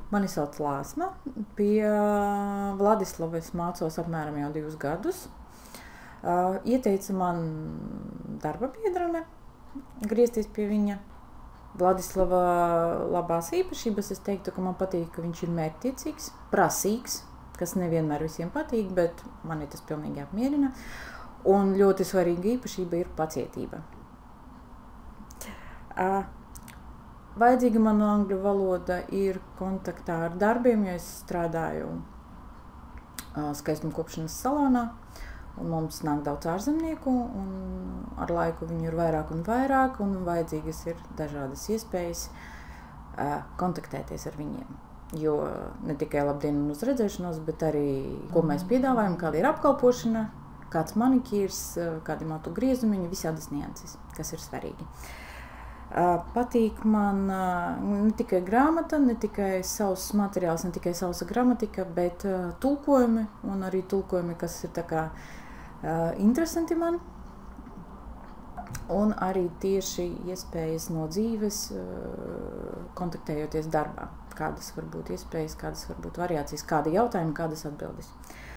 Mani sauc Lāsma. Pie Vladislavas mācos apmēram jau 2 gadus. Ieteica man darba biedrene griezties pie viņa. Vladislava labās īpašības, es teiktu, ka man patīk, ka viņš ir mērķtiecīgs, prasīgs, kas nevienmēr visiem patīk, bet mani tas pilnīgi apmierina. Un ļoti svarīga īpašība ir pacietība. Vajadzīga man angļu valoda ir kontaktā ar darbiem, jo es strādāju skaistumkopšanas salonā, un mums nāk daudz ārzemnieku, un ar laiku viņu ir vairāk un vairāk, un vajadzīgas ir dažādas iespējas kontaktēties ar viņiem. Jo ne tikai labdien un uz redzēšanos, bet arī, ko mēs piedāvājam, kāda ir apkalpošana, kāds manikīrs, kādi matu griezumiņi, visādas nianses, kas ir svarīgi. Patīk man ne tikai grāmata, ne tikai savs materiāls, ne tikai savsa gramatika, bet tulkojumi, un arī tulkojumi, kas ir tā kā interesanti man, un arī tieši iespējas no dzīves, kontaktējoties darbā. Kādas var būt iespējas, kādas var būt variācijas, kādi jautājumi, kādas atbildes.